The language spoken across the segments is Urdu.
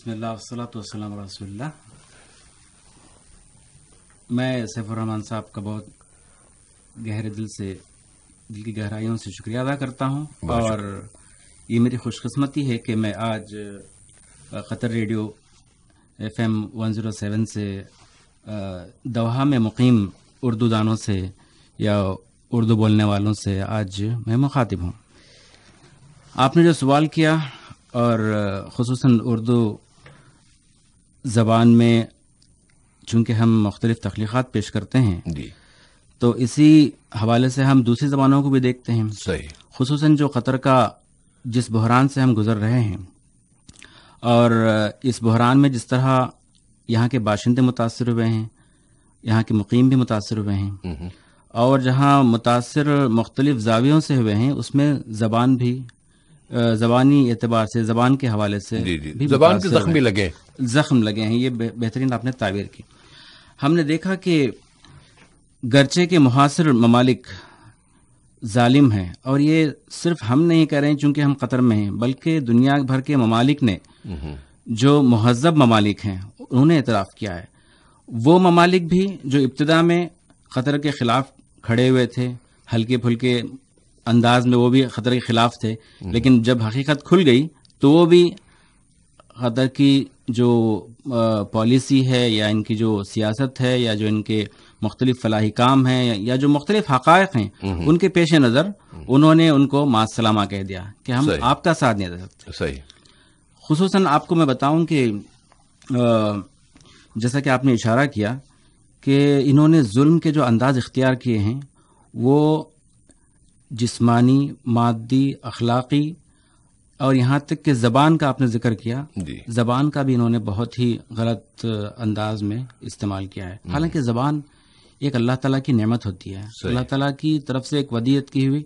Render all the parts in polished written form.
بسم اللہ والصلاۃ والسلام علی رسول اللہ. میں سیف الرحمان صاحب کا بہت گہرے دل کی گہرائیوں سے شکریہ ادا کرتا ہوں، اور یہ میری خوش قسمتی ہے کہ میں آج قطر ریڈیو FM 107 سے دوحہ میں مقیم اردو دانوں سے یا اردو بولنے والوں سے آج میں مخاطب ہوں. آپ نے جو سوال کیا، اور خصوصاً اردو زبان میں چونکہ ہم مختلف تخلیقات پیش کرتے ہیں جی، تو اسی حوالے سے ہم دوسری زبانوں کو بھی دیکھتے ہیں. صحیح. خصوصاً جو قطر کا جس بحران سے ہم گزر رہے ہیں، اور اس بحران میں جس طرح یہاں کے باشندے متاثر ہوئے ہیں، یہاں کے مقیم بھی متاثر ہوئے ہیں، اور جہاں متاثر مختلف زاویوں سے ہوئے ہیں اس میں زبان بھی زبانی اعتبار سے، زبان کے حوالے سے بھی زبان کے زخم لگے ہیں. یہ بہترین آپ نے تعبیر کی. ہم نے دیکھا کہ گرچہ کے محاصر ممالک ظالم ہیں، اور یہ صرف ہم نہیں کہہ رہے ہیں چونکہ ہم قطر میں ہیں، بلکہ دنیا بھر کے ممالک نے جو مہذب ممالک ہیں انہوں نے اعتراف کیا ہے. وہ ممالک بھی جو ابتدا میں قطر کے خلاف کھڑے ہوئے تھے، ہلکے پھلکے انداز میں وہ بھی قطر کے خلاف تھے، لیکن جب حقیقت کھل گئی تو وہ بھی قطر کی جو پالیسی ہے یا ان کی جو سیاست ہے یا جو ان کے مختلف فلاحی کام ہیں یا جو مختلف حقائق ہیں ان کے پیش نظر انہوں نے ان کو مع السلامہ کہہ دیا کہ ہم آپ کا ساتھ نہیں دے سکتے. صحیح. خصوصاً آپ کو میں بتاؤں کہ جیسا کہ آپ نے اشارہ کیا کہ انہوں نے ظلم کے جو انداز اختیار کیے ہیں وہ جسمانی، مادی، اخلاقی، اور یہاں تک کہ زبان کا آپ نے ذکر کیا، زبان کا بھی انہوں نے بہت ہی غلط انداز میں استعمال کیا ہے. حالانکہ زبان ایک اللہ تعالیٰ کی نعمت ہوتی ہے، اللہ تعالیٰ کی طرف سے ایک ودیعت کی ہوئی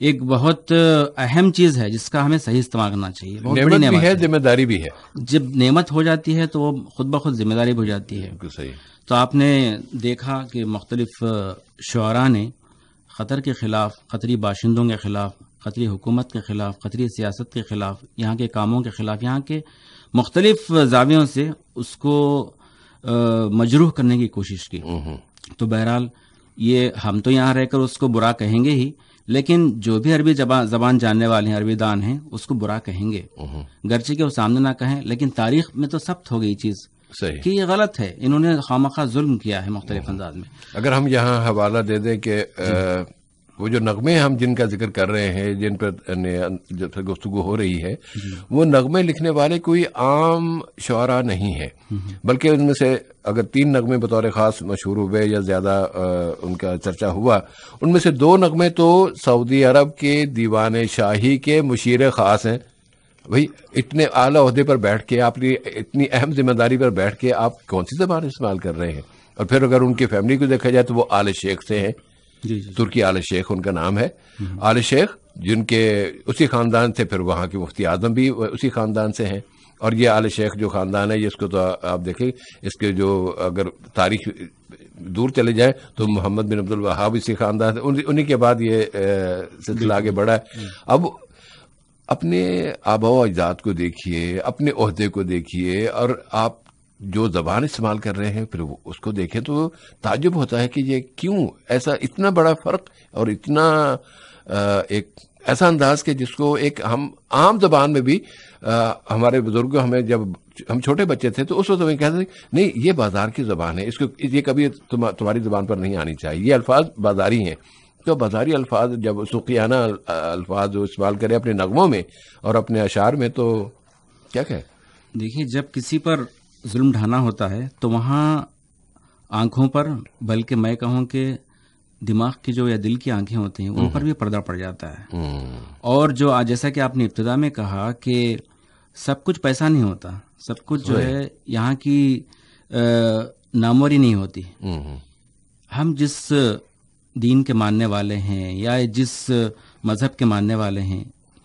ایک بہت اہم چیز ہے جس کا ہمیں صحیح استعمال کرنا چاہیے. بہت بڑی نعمت ہے، ذمہ داری بھی ہے. جب نعمت ہو جاتی ہے تو وہ خود بخود ذمہ داری بھی ہو جاتی ہے. صحیح. تو آپ نے دیکھا کہ مختلف شعراء نے قطر کے خلاف، قطری باشندوں کے خلاف، قطری حکومت کے خلاف، قطری سیاست کے خلاف، یہاں کے کاموں کے خلاف، یہاں کے مختلف زاویوں سے اس کو مجروح کرنے کی کوشش کی. تو بہرحال یہ ہم تو یہاں رہ کر اس کو برا کہیں گے ہی، لیکن جو بھی عربی زبان جاننے والے ہیں، عربی دان ہیں، اس کو برا کہیں گے، گرچہ کہ وہ سامنے نہ کہیں، لیکن تاریخ میں تو ثبت ہو گئی چیز کہ یہ غلط ہے، انہوں نے خواہ ظلم کیا ہے مختلف انداز میں. اگر ہم یہاں حوالہ دے دیں کہ وہ جو نغمے ہم جن کا ذکر کر رہے ہیں، جن پر گفتگو ہو رہی ہے، وہ نغمے لکھنے والے کوئی عام شعراء نہیں ہے، بلکہ ان میں سے اگر 3 نغمے بطور خاص مشہور ہوئے یا زیادہ ان کا چرچا ہوا، ان میں سے 2 نغمے تو سعودی عرب کے دیوان شاہی کے مشیر خاص ہیں. بھئی اتنے اعلیٰ عہدے پر بیٹھ کے، آپ نے اتنی اہم ذمہ داری پر بیٹھ کے آپ کون سی زبان استعمال کر رہے ہیں؟ اور پھر اگر ان کی فیملی کو دیکھا جائے تو وہ آل شیخ سے ہیں. ترکی آل شیخ ان کا نام ہے. آل شیخ جن کے اسی خاندان سے، پھر وہاں کے مفتی اعظم بھی اسی خاندان سے ہیں. اور یہ آل شیخ جو خاندان ہے، اس کو تو آپ دیکھیں، اس کے جو اگر تاریخ دور چلے جائیں تو محمد بن عبد الوہاب اسی خاندان سے، انہی کے بعد یہ سلسلہ آگے بڑھا ہے. اب اپنے آباء و اجداد کو دیکھیے، اپنے عہدے کو دیکھیے، اور آپ جو زبان استعمال کر رہے ہیں پھر اس کو دیکھیں تو تعجب ہوتا ہے کہ یہ کیوں ایسا اتنا بڑا فرق اور اتنا ایک ایسا انداز کہ جس کو ایک ہم عام زبان میں بھی ہمارے بزرگوں، ہمیں جب ہم چھوٹے بچے تھے تو اس وقت ہمیں کہتے تھے نہیں یہ بازار کی زبان ہے، اس کو یہ کبھی تمہاری زبان پر نہیں آنی چاہیے، یہ الفاظ بازاری ہیں. تو بازاری الفاظ جب سوقیانہ الفاظ جو استعمال کریں اپنے نغموں میں اور اپنے اشعار میں تو کیا کہیں. دیکھیے، جب کسی پر ظلم ڈھانا ہوتا ہے تو وہاں آنکھوں پر، بلکہ میں کہوں کہ دماغ کی جو یا دل کی آنکھیں ہوتی ہیں ان پر بھی پردہ پڑ جاتا ہے. اور جو جیسا کہ آپ نے ابتدا میں کہا کہ سب کچھ پیسہ نہیں ہوتا، سب کچھ جو ہے یہاں کی ناموری نہیں ہوتی. ہم جس دین کے ماننے والے ہیں یا جس مذہب کے ماننے والے ہیں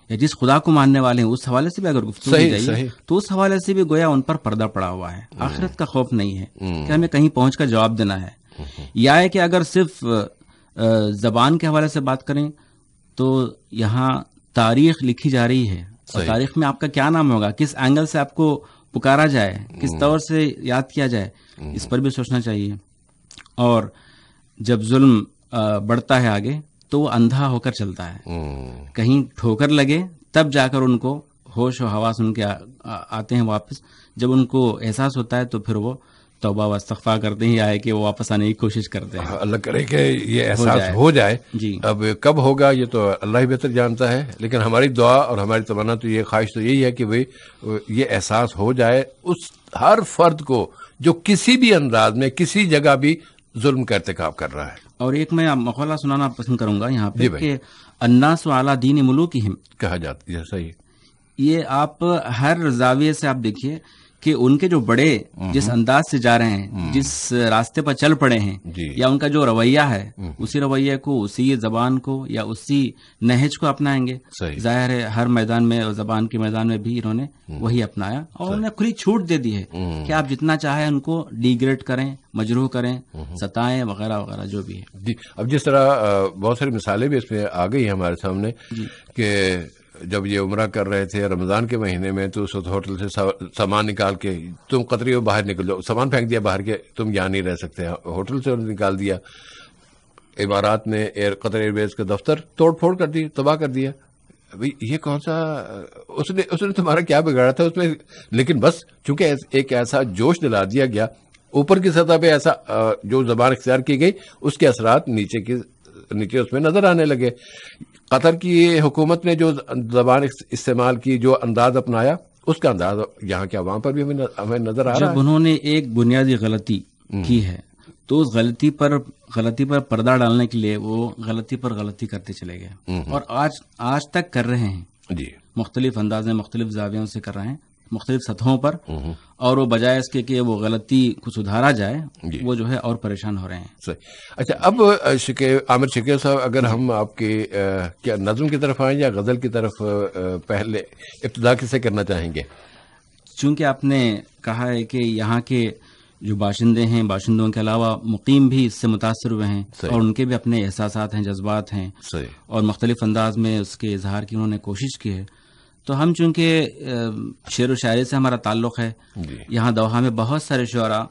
یا جس خدا کو ماننے والے ہیں، اس حوالے سے بھی اگر گفتگو کی جائے تو اس حوالے سے بھی گویا ان پر پردہ پڑا ہوا ہے. آخرت کا خوف نہیں ہے کہ ہمیں کہیں پہنچ کر جواب دینا ہے، یا ہے کہ اگر صرف زبان کے حوالے سے بات کریں تو یہاں تاریخ لکھی جا رہی ہے، اور تاریخ میں آپ کا کیا نام ہوگا، کس اینگل سے آپ کو پکارا جائے, کس طور سے یاد کیا جائے, اس پر بھی سوچنا چاہیے. اور جب ظلم بڑھتا ہے آگے تو وہ اندھا ہو کر چلتا ہے, کہیں ٹھوکر لگے تب جا کر ان کو ہوش و حواس ان کے آتے ہیں واپس. جب ان کو احساس ہوتا ہے تو پھر وہ توبہ و استغفار کرتے ہیں, یا کہ وہ واپس آنے کی کوشش کرتے ہیں. اللہ کرے کہ یہ احساس ہو جائے. جی, اب کب ہوگا یہ تو اللہ ہی بہتر جانتا ہے, لیکن ہماری دعا اور ہماری تمنا تو یہ خواہش تو یہی ہے کہ بھئی یہ احساس ہو جائے اس ہر فرد کو جو کسی بھی انداز میں کسی جگہ بھی ظلم کا ارتکاب کر رہا ہے. اور ایک میں مقولہ سنانا پسند کروں گا یہاں پہ کہ الناس علی دین ملوکہم کہا جاتا ہے. صحیح, یہ آپ ہر زاویے سے آپ دیکھیے کہ ان کے جو بڑے جس انداز سے جا رہے ہیں, جس راستے پر چل پڑے ہیں, یا ان کا جو رویہ ہے اسی رویے کو, اسی زبان کو یا اسی نہج کو اپنائیں گے. ظاہر ہے ہر میدان میں اور زبان کے میدان میں بھی انہوں نے وہی اپنایا, اور انہیں کھلی چھوٹ دے دی ہے کہ آپ جتنا چاہیں ان کو ڈیگریڈ کریں, مجروح کریں, ستائیں وغیرہ وغیرہ جو بھی ہے. جی, اب جس طرح بہت ساری مثالیں بھی اس میں آ گئی ہیں ہمارے سامنے کہ جب یہ عمرہ کر رہے تھے رمضان کے مہینے میں, تو اس وقت ہوٹل سے سامان نکال کے تم قطری باہر نکل جاؤ, سامان پھینک دیا باہر کے, تم یہاں نہیں رہ سکتے. ہوٹل سے نکال دیا. امارات میں قطر ایئر ویز کا دفتر توڑ پھوڑ کر دی, تباہ کر دیا. بھئی یہ کون سا, اس نے تمہارا کیا بگاڑا تھا اس میں, لیکن بس چونکہ ایک ایسا جوش دلا دیا گیا, اوپر کی سطح پہ ایسا جو زبان اختیار کی گئی اس کے اثرات نیچے اس میں نظر آنے لگے. قطر کی حکومت نے جو زبان استعمال کی, جو انداز اپنایا, اس کا انداز یہاں کے عوام پر بھی ہمیں نظر آ رہا ہے. جب انہوں نے ایک بنیادی غلطی کی ہے تو اس غلطی پر پردہ ڈالنے کے لیے وہ غلطی پر غلطی کرتے چلے گئے, اور آج تک کر رہے ہیں. جی, مختلف انداز میں مختلف زاویوں سے کر رہے ہیں, مختلف سطحوں پر, اور وہ بجائے اس کے کہ وہ غلطی کو سدھارا جائے, وہ جو ہے اور پریشان ہو رہے ہیں. صحیح. اچھا, اب عامر شکیل صاحب, اگر ہم آپ کی کیا نظم کی طرف آئیں یا غزل کی طرف پہلے ابتدا کسے کرنا چاہیں گے؟ چونکہ آپ نے کہا ہے کہ یہاں کے جو باشندے ہیں, باشندوں کے علاوہ مقیم بھی اس سے متاثر ہوئے ہیں, اور ان کے بھی اپنے احساسات ہیں, جذبات ہیں, اور مختلف انداز میں اس کے اظہار کی انہوں نے کوشش کی ہے. تو ہم چونکہ شعر و شاعری سے ہمارا تعلق ہے, یہاں دوحہ میں بہت سارے شعراء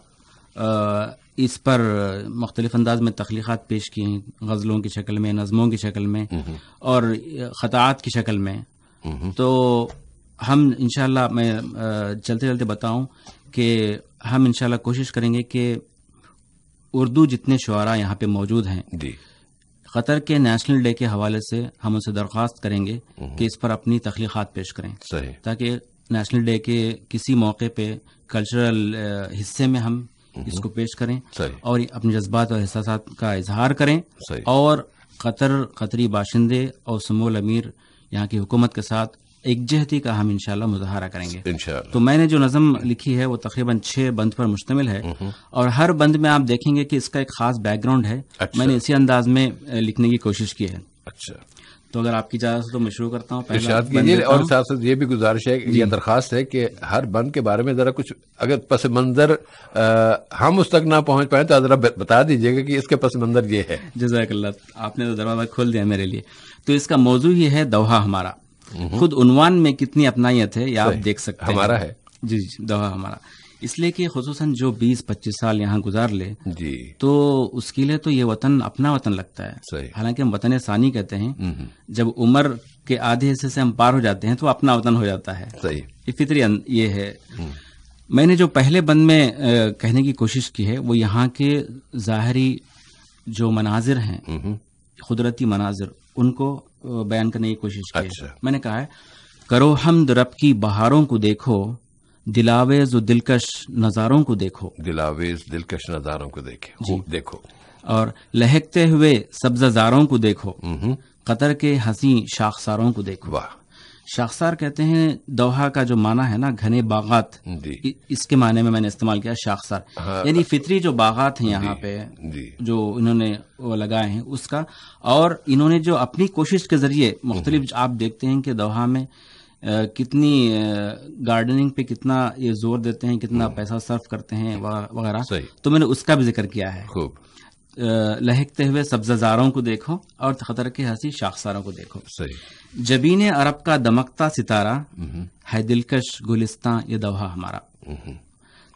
اس پر مختلف انداز میں تخلیقات پیش کی ہیں, غزلوں کی شکل میں, نظموں کی شکل میں, اور خطاعات کی شکل میں. تو ہم انشاءاللہ, میں چلتے چلتے بتاؤں کہ ہم انشاءاللہ کوشش کریں گے کہ اردو جتنے شعراء یہاں پہ موجود ہیں, قطر کے نیشنل ڈے کے حوالے سے ہم ان سے درخواست کریں گے کہ اس پر اپنی تخلیقات پیش کریں, تاکہ نیشنل ڈے کے کسی موقع پہ کلچرل حصے میں ہم اس کو پیش کریں, اور اپنے جذبات اور احساسات کا اظہار کریں, اور قطری باشندے اور سمو الامیر یہاں کی حکومت کے ساتھ ایک جہتی کا ہم انشاءاللہ مظاہرہ کریں گے. تو میں نے جو نظم لکھی ہے وہ تقریباً 6 بند پر مشتمل ہے, اور ہر بند میں آپ دیکھیں گے کہ اس کا ایک خاص بیک گراؤنڈ ہے. میں نے اسی انداز میں لکھنے کی کوشش کی ہے. اچھا, تو اگر آپ کی اجازت تو میں شروع کرتا ہوں. ارشاد کیجیے. اور ساتھ ساتھ یہ بھی گزارش ہے, یہ درخواست ہے کہ ہر بند کے بارے میں ذرا کچھ اگر پس منظر ہم اس تک نہ پہنچ پائیں تو ذرا بتا دیجیے گا کہ اس کے پس منظر یہ ہے. جزاک اللہ, آپ نے تو دروازہ کھول دیا میرے لیے. تو اس کا موضوع یہ ہے دوحہ ہمارا. خود عنوان میں کتنی اپنائیت ہے یہ آپ دیکھ سکتے ہیں. ہمارا ہے. جی, دوحہ ہمارا, اس لیے کہ خصوصاً جو 20-25 سال یہاں گزار لے تو اس کے لیے تو یہ وطن اپنا وطن لگتا ہے. حالانکہ ہم وطن ثانی کہتے ہیں, جب عمر کے آدھے حصے سے ہم پار ہو جاتے ہیں تو اپنا وطن ہو جاتا ہے. یہ فطری یہ ہے. میں نے جو پہلے بند میں کہنے کی کوشش کی ہے وہ یہاں کے ظاہری جو مناظر ہیں, قدرتی مناظر, ان کو بیان کرنے کی کوشش کی ہے. میں نے کہا ہے, کرو حمد رب کی بہاروں کو دیکھو, دلاویز و دلکش نظاروں کو دیکھو, دلاویز دلکش نظاروں کو دیکھو, اور لہکتے ہوئے سبزہ زاروں کو دیکھو, قطر کے حسین شاخساروں کو دیکھو. شاخسار کہتے ہیں دوحہ کا جو معنی ہے نا, گھنے باغات, اس کے معنی میں نے استعمال کیا شاخسار, یعنی فطری جو باغات ہیں یہاں پہ جو انہوں نے وہ لگائے ہیں اس کا. اور انہوں نے جو اپنی کوشش کے ذریعے مختلف, آپ دیکھتے ہیں کہ دوحہ میں کتنی گارڈننگ پہ کتنا یہ زور دیتے ہیں, کتنا پیسہ صرف کرتے ہیں وغیرہ. تو میں نے اس کا بھی ذکر کیا ہے. لہکتے ہوئے سبزہ زاروں کو دیکھو اور قطر کے حسین شاخساروں کو دیکھو. جبین عرب کا دمکتا ستارہ ہے دلکش گلستان یہ دوحہ ہمارا.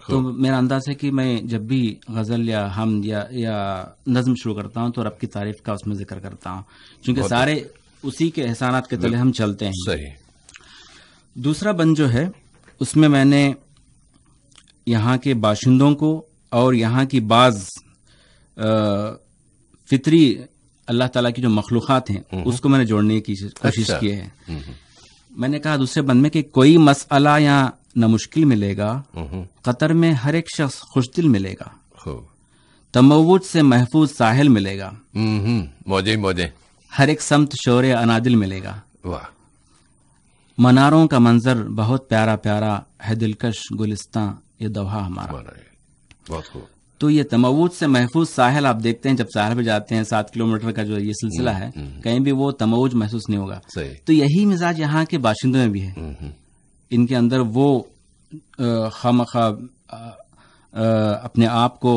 تو میرا انداز ہے کہ میں جب بھی غزل یا حمد یا نظم شروع کرتا ہوں تو رب کی تعریف کا اس میں ذکر کرتا ہوں، کیونکہ سارے اسی کے احسانات کے تلے ہم چلتے ہیں. صحیح. دوسرا بند جو ہے اس میں نے یہاں کے باشندوں کو اور یہاں کی بعض فطری اللہ تعالیٰ کی جو مخلوقات ہیں اس کو میں نے جوڑنے کی کوشش کی ہے. میں نے کہا دوسرے بند میں کہ کوئی مسئلہ یہاں نہ مشکل ملے گا، قطر میں ہر ایک شخص خوش دل ملے گا، تموج سے محفوظ ساحل ملے گا، موجے ہر ایک سمت شور انادل ملے گا، واہ، مناروں کا منظر بہت پیارا پیارا ہے، دلکش گلستاں یہ دوہا ہمارا. بہت خوب. تو یہ تموج سے محفوظ ساحل آپ دیکھتے ہیں جب ساحل پہ جاتے ہیں 7 کلومیٹر کا جو یہ سلسلہ ہے کہیں بھی وہ تموج محسوس نہیں ہوگا. تو یہی مزاج یہاں کے باشندوں میں بھی ہے. ان کے اندر وہ خامخواہ اپنے آپ کو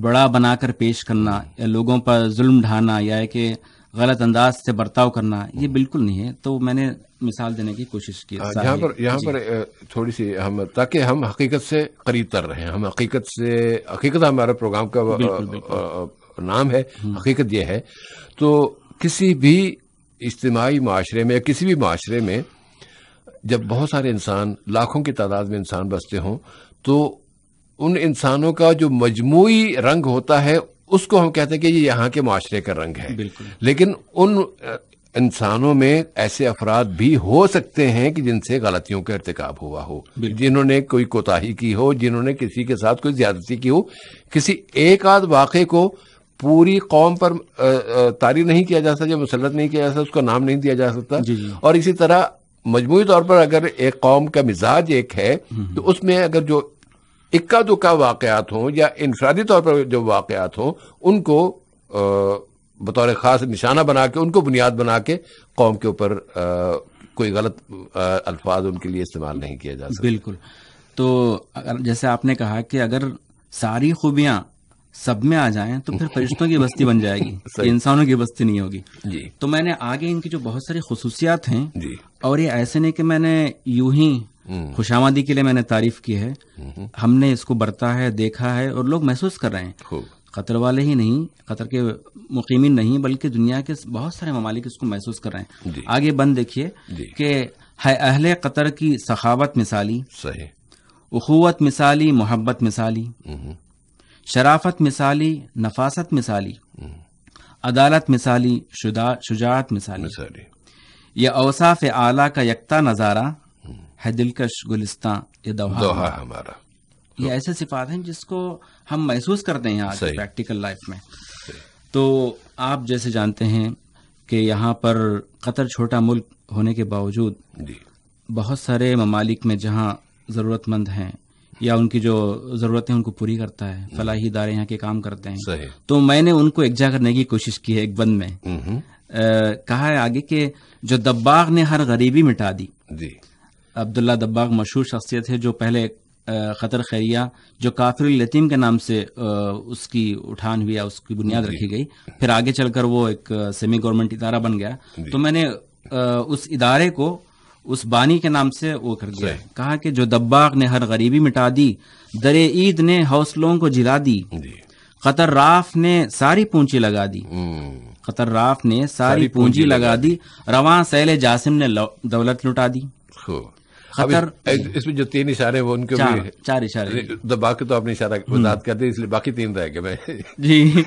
بڑا بنا کر پیش کرنا یا لوگوں پر ظلم ڈھانا یا کہ غلط انداز سے برتاؤ کرنا یہ بالکل نہیں ہے. تو میں نے مثال دینے کی کوشش کی یہاں پر تھوڑی سی ہم تاکہ ہم حقیقت سے قریب تر رہیں. ہم حقیقت ہمارا پروگرام کا نام ہے، حقیقت یہ ہے. تو کسی بھی اجتماعی معاشرے میں یا کسی بھی معاشرے میں جب بہت سارے انسان، لاکھوں کی تعداد میں انسان بستے ہوں تو ان انسانوں کا جو مجموعی رنگ ہوتا ہے اس کو ہم کہتے ہیں کہ یہ یہاں کے معاشرے کا رنگ ہے. لیکن ان انسانوں میں ایسے افراد بھی ہو سکتے ہیں کہ جن سے غلطیوں کا ارتکاب ہوا ہو، جنہوں نے کوئی کوتاہی کی ہو، جنہوں نے کسی کے ساتھ کوئی زیادتی کی ہو. کسی ایک آدھ واقعے کو پوری قوم پر طاری نہیں کیا جا سکتا، مسلط نہیں کیا جا سکتا، اس کا نام نہیں دیا جا سکتا. اور اسی طرح مجموعی طور پر اگر ایک قوم کا مزاج ایک ہے تو اس میں اگر جو اکا دکا واقعات ہوں یا انفرادی طور پر جو واقعات ہوں ان کو بطور خاص نشانہ بنا کے، ان کو بنیاد بنا کے قوم کے اوپر کوئی غلط الفاظ ان کے لیے استعمال نہیں کیا جا سکتا. بالکل. تو جیسے آپ نے کہا کہ اگر ساری خوبیاں سب میں آ جائیں تو پھر فرشتوں کی بستی بن جائے گی، انسانوں کی بستی نہیں ہوگی. تو میں نے آگے ان کی جو بہت ساری خصوصیات ہیں اور یہ ایسے نہیں کہ میں نے یوں ہی خوش آمدی کے لیے میں نے تعریف کی ہے، ہم نے اس کو برتا ہے، دیکھا ہے اور لوگ محسوس کر رہے ہیں. قطر والے ہی نہیں، قطر کے مقیمین نہیں بلکہ دنیا کے بہت سارے ممالک اس کو محسوس کر رہے ہیں. آگے بند دیکھیے کہ ہے اہل قطر کی سخاوت مثالی، اخوت مثالی، محبت مثالی، شرافت مثالی، نفاست مثالی، عدالت مثالی، شجاعت مثالی. یہ اوصاف اعلیٰ کا یکتا نظارہ ہے، دلکش گلستاں یہ دوہا ہمارا. یہ ایسے صفات ہیں جس کو ہم محسوس کرتے ہیں آج پریکٹیکل لائف میں. تو آپ جیسے جانتے ہیں کہ یہاں پر قطر چھوٹا ملک ہونے کے باوجود بہت سارے ممالک میں جہاں ضرورت مند ہیں یا ان کی جو ضرورتیں ان کو پوری کرتا ہے، فلاحی ادارے یہاں کے کام کرتے ہیں. تو میں نے ان کو اکجا کرنے کی کوشش کی ہے ایک بند میں. کہا ہے آگے کہ جو دباغ نے ہر غریبی مٹا دی. عبداللہ دباغ مشہور شخصیت ہے جو پہلے قطر خیریہ جو کافر الیتیم کے نام سے اس کی اٹھان ہوئی، اس کی بنیاد رکھی گئی، پھر آگے چل کر وہ ایک سیمی گورنمنٹ ادارہ بن گیا. تو میں نے اس ادارے کو اس بانی کے نام سے وہ کر دیا. کہا کہ جو دباغ نے ہر غریبی مٹا دی، در عید نے حوصلوں کو جلا دی، قطر راف نے ساری پونجی لگا دی، قطر راف نے ساری پونجی لگا دی، رواں سیل جاسم نے دولت لٹا دی. خطر اس میں جو 3 اشارے وہ ان کے 4 اشارے دباغ کے تو آپ نے اشارہ وضاحت کر دی، اس لیے باقی 3 رہ گئے. میں جی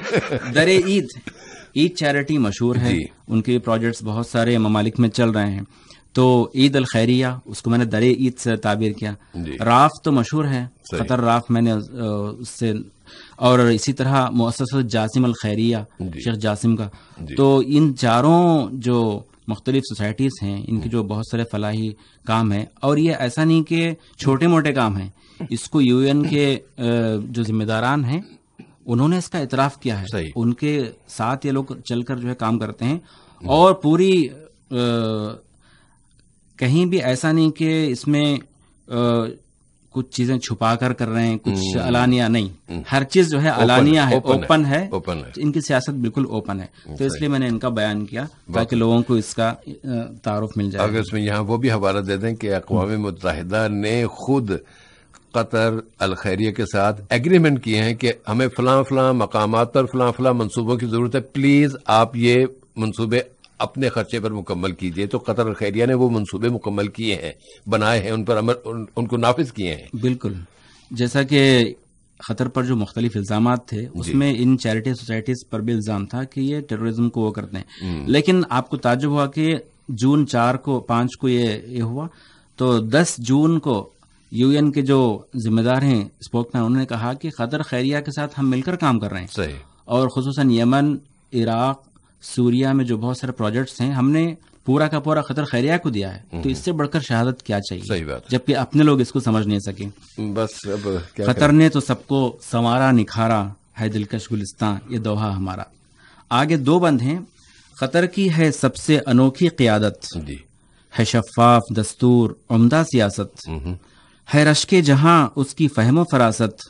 در عید چیریٹی مشہور ہے، ان کے پروجیکٹس بہت سارے ممالک میں چل رہے ہیں. تو عید الخیریہ اس کو میں نے در عید سے تعبیر کیا. راف تو مشہور ہے، قطر راف میں نے اس سے، اور اسی طرح مؤسسہ جاسم الخیریہ شیخ جاسم کا. تو ان چاروں جو مختلف سوسائٹیز ہیں ان کی جو بہت سارے فلاحی کام ہیں، اور یہ ایسا نہیں کہ چھوٹے موٹے کام ہیں. اس کو یو این کے جو ذمہ داران ہیں انہوں نے اس کا اعتراف کیا ہے، ان کے ساتھ یہ لوگ چل کر جو ہے کام کرتے ہیں. اور پوری کہیں بھی ایسا نہیں کہ اس میں کچھ چیزیں چھپا کر رہے ہیں، کچھ علانیہ نہیں، ہر چیز جو ہے علانیہ ہے، اوپن ہے. ان کی سیاست بالکل اوپن ہے. تو اس لیے میں نے ان کا بیان کیا تاکہ لوگوں کو اس کا تعارف مل جائے. اگر اس میں یہاں وہ بھی حوالہ دے دیں کہ اقوام متحدہ نے خود قطر الخیریہ کے ساتھ ایگریمنٹ کیے ہیں کہ ہمیں فلاں فلاں مقامات پر فلاں فلاں منصوبوں کی ضرورت ہے، پلیز آپ یہ منصوبے اپنے خرچے پر مکمل کیجئے. تو قطر الخیریہ نے وہ منصوبے مکمل کیے ہیں، بنائے ہیں، ان پر ان کو نافذ کیے ہیں. بالکل، جیسا کہ قطر پر جو مختلف الزامات تھے اس میں ان چیریٹی سوسائٹیز پر بھی الزام تھا کہ یہ ٹیررزم کو وہ کرتے ہیں، لیکن آپ کو تعجب ہوا کہ جون 5 کو یہ ہوا، تو 10 جون کو یو این کے جو ذمہ دار ہیں اسپوک مین، انہوں نے کہا کہ قطر خیریہ کے ساتھ ہم مل کر کام کر رہے ہیں. صحیح. اور خصوصاً یمن، عراق، سوریہ میں جو بہت سارے پروجیکٹس ہیں ہم نے پورا کا پورا قطر خیریہ کو دیا ہے. تو اس سے بڑھ کر شہادت کیا چاہیے؟ صحیح بات، جبکہ اپنے لوگ اس کو سمجھ نہیں سکے. بس اب کیا قطر نے تو سب کو سنوارا نکھارا ہے دلکش گلستان یہ دوہا ہمارا. آگے 2 بند ہیں. قطر کی ہے سب سے انوکھی قیادت، جی ہے شفاف دستور عمدہ سیاست، ہے رشک جہاں اس کی فہم و فراست،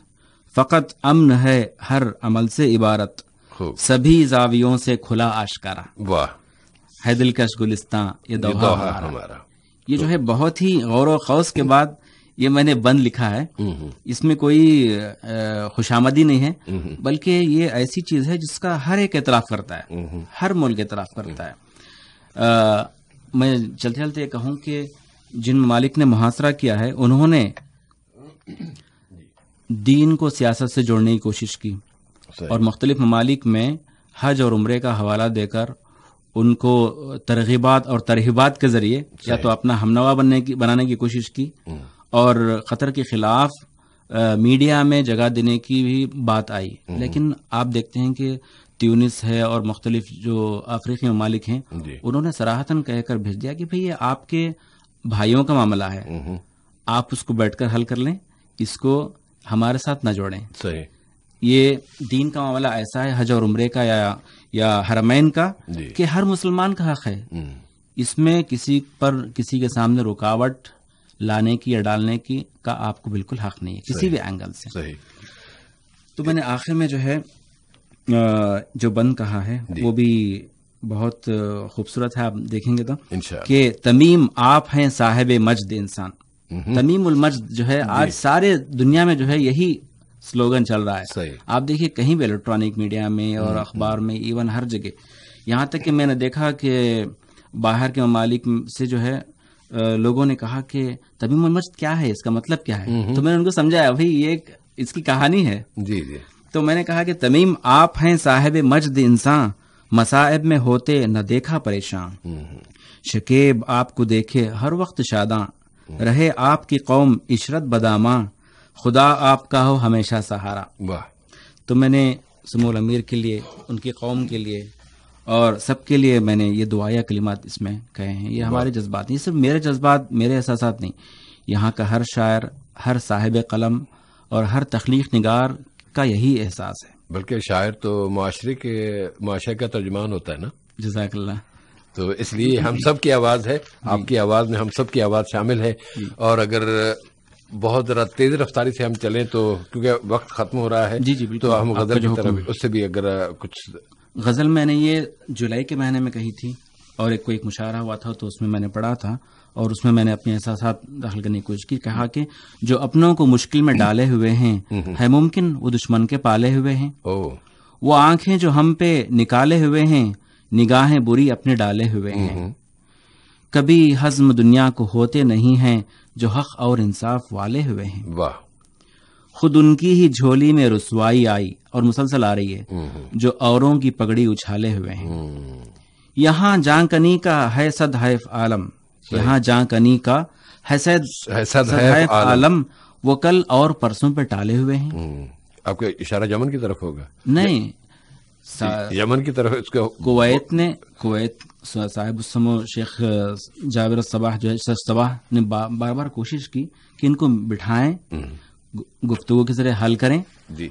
فقط امن ہے ہر عمل سے عبارت، خوب، سبھی زاویوں سے کھلا آشکارا، واہ، ہے دلکش گلستان یہ دوہا دوہا ہمارا. ہمارا. یہ جو ہے بہت ہی غور و خوض کے بعد یہ میں نے بند لکھا ہے. اس میں کوئی خوشامدی نہیں ہے، بلکہ یہ ایسی چیز ہے جس کا ہر ایک اعتراف کرتا ہے، ہر ملک اعتراف کرتا ہے. میں چلتے چلتے یہ کہوں کہ جن ممالک نے محاصرہ کیا ہے انہوں نے دین کو سیاست سے جوڑنے کی کوشش کی، اور مختلف ممالک میں حج اور عمرے کا حوالہ دے کر ان کو ترغیبات اور ترہیبات کے ذریعے یا تو اپنا ہمنوا بنانے کی کوشش کی، اور قطر کے خلاف میڈیا میں جگہ دینے کی بھی بات آئی. لیکن آپ دیکھتے ہیں کہ تیونس ہے اور مختلف جو افریقی ممالک ہیں انہوں نے صراحتاً کہہ کر بھیج دیا کہ بھئی یہ آپ کے بھائیوں کا معاملہ ہے، آپ اس کو بیٹھ کر حل کر لیں، اس کو ہمارے ساتھ نہ جوڑیں. صحیح. یہ دین کا معاملہ ایسا ہے، حج اور عمرے کا یا حرمین کا، کہ ہر مسلمان کا حق ہے. اس میں کسی کے سامنے رکاوٹ لانے کی یا ڈالنے کی کا آپ کو بالکل حق نہیں ہے کسی بھی اینگل سے. صحیح. تو میں نے آخر میں جو ہے جو بند کہا ہے وہ بھی بہت خوبصورت ہے، آپ دیکھیں گے تو کہ تمیم آپ ہیں صاحب مجد انسان. تمیم المجد جو ہے آج سارے دنیا میں جو ہے یہی سلوگن چل رہا ہے. آپ دیکھیے کہیں بھی الیکٹرانک میڈیا میں اور اخبار میں، ایون ہر جگہ، یہاں تک کہ میں نے دیکھا کہ باہر کے ممالک سے جو ہے لوگوں نے کہا کہ تمیم المجد کیا ہے، اس کا مطلب کیا ہے. تو میں نے ان کو سمجھایا بھائی یہ اس کی کہانی ہے. جی جی. تو میں نے کہا کہ تمیم آپ ہیں صاحب مجد انسان، مصائب میں ہوتے نہ دیکھا پریشان، شکیب آپ کو دیکھے ہر وقت شاداں، رہے آپ کی قوم عشرت بداماں، خدا آپ کا ہو ہمیشہ سہارا. واہ. تو میں نے سمو الامیر کے لیے، ان کی قوم کے لیے اور سب کے لیے میں نے یہ دعائیہ کلمات اس میں کہے ہیں. یہ ہمارے جذبات، یہ صرف میرے جذبات، میرے احساسات نہیں، یہاں کا ہر شاعر، ہر صاحب قلم اور ہر تخلیق نگار کا یہی احساس ہے. بلکہ شاعر تو معاشرے کا ترجمان ہوتا ہے نا. جزاک اللہ. تو اس لیے ہم سب کی آواز ہے، آپ کی آواز میں ہم سب کی آواز شامل ہے. اور اگر بہت ذرا تیز رفتاری سے ہم چلیں تو کیونکہ وقت ختم ہو رہا ہے، تو ہم غزل کی طرف اس سے بھی اگر کچھ. غزل میں نے یہ جولائی کے مہینے میں کہی تھی، اور ایک مشاعرہ ہوا تھا تو اس میں نے پڑھا تھا، اور اس میں میں نے اپنے احساسات داخل کرنے کی کوشش کی. کہا کہ جو اپنوں کو مشکل میں ڈالے ہوئے ہیں، ہے ممکن وہ دشمن کے پالے ہوئے ہیں. وہ آنکھیں جو ہم پہ نکالے ہوئے ہیں، نگاہیں بری اپنے ڈالے ہوئے ہیں. کبھی ہضم دنیا کو ہوتے نہیں ہیں، جو حق اور انصاف والے ہوئے ہیں. واہ. خود ان کی ہی جھولی میں رسوائی آئی، اور مسلسل آ رہی ہے، جو اوروں کی پگڑی اچھالے ہوئے ہیں. یہاں جان کنی کا ہے صد حیف عالم، یہاں جان کنی کا ہے صد حیف عالم، وہ کل اور پرسوں پہ ٹالے ہوئے ہیں. آپ کا اشارہ یمن کی طرف ہوگا؟ نہیں، یمن کی طرف. اس کو کویت صاحب السمو شیخ جابر الصباح جو ہے، شیخ صباح نے بار بار کوشش کی کہ ان کو بٹھائیں، گفتگو کے ذریعے حل کریں.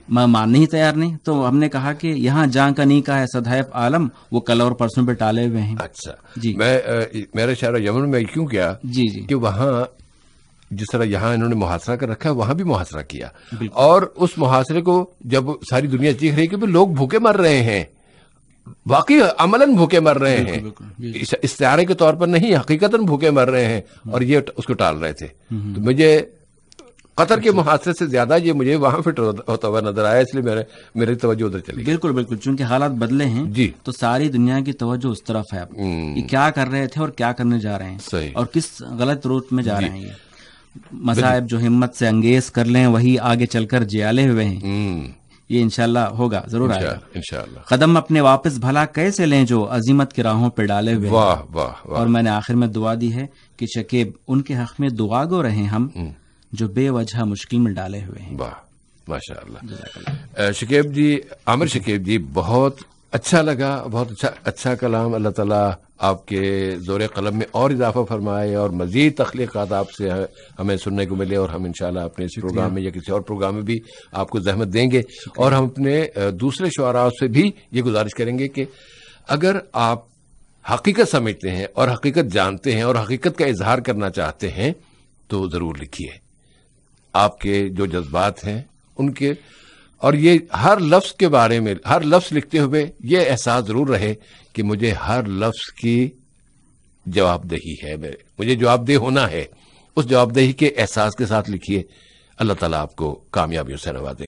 میں ماننے ہی تیار نہیں. تو ہم نے کہا کہ یہاں جان کا نہیں کا ہے صدحیف عالم، وہ کل اور پرسوں پہ ٹالے ہوئے ہیں. اچھا جی. میرا اشارہ یمن میں کیوں کیا کہ وہاں جس طرح یہاں انہوں نے محاصرہ کر رکھا ہے، وہاں بھی محاصرہ کیا، اور اس محاصرے کو جب ساری دنیا چیخ رہی ہے کہ لوگ بھوکے مر رہے ہیں، واقعی عملاً بھوکے مر رہے ہیں، استعارے کے طور پر نہیں، حقیقتاً بھوکے مر رہے ہیں، اور یہ اس کو ٹال رہے تھے. تو مجھے قطر کے محاصرے سے زیادہ یہ مجھے وہاں فٹ ہوتا ہوا نظر آیا، اس لیے میری توجہ ادھر چلی گئی۔ بالکل بالکل، چونکہ حالات بدلے ہیں جی، تو ساری دنیا کی توجہ اس طرف ہے اب، یہ کیا کر رہے تھے اور کیا کرنے جا رہے ہیں، صحیح، اور کس غلط روٹ میں جا رہے ہیں۔ یہ مصائب جو ہمت سے انگیز کر لیں وہی آگے چل کر جیالے ہوئے ہیں، یہ انشاءاللہ ہوگا، ضرور آئے گا انشاءاللہ۔ قدم اپنے واپس بھلا کیسے لیں جو عظمت کی راہوں پہ ڈالے ہوئے ہیں۔ واہ واہ واہ۔ اور میں نے آخر میں دعا دی ہے کہ شکیب ان کے حق میں دعا گو رہیں ہم جو بے وجہ مشکل میں ڈالے ہوئے ہیں۔ واہ ماشاء اللہ۔ شکیب جی، عامر شکیب جی، بہت اچھا لگا، بہت اچھا کلام۔ اللہ تعالیٰ آپ کے زور قلم میں اور اضافہ فرمائے اور مزید تخلیقات آپ سے ہمیں سننے کو ملے، اور ہم انشاءاللہ اپنے اس پروگرام میں یا کسی اور پروگرام میں بھی آپ کو زحمت دیں گے، اور ہم اپنے دوسرے شعراء سے بھی یہ گزارش کریں گے کہ اگر آپ حقیقت سمجھتے ہیں اور حقیقت جانتے ہیں اور حقیقت کا اظہار کرنا چاہتے ہیں تو ضرور لکھیے۔ آپ کے جو جذبات ہیں ان کے، اور یہ ہر لفظ کے بارے میں، ہر لفظ لکھتے ہوئے یہ احساس ضرور رہے کہ مجھے ہر لفظ کی جواب دہی ہے، مجھے جواب دہ ہونا ہے۔ اس جواب دہی کے احساس کے ساتھ لکھیے۔ اللہ تعالیٰ آپ کو کامیابیوں سے نوازے۔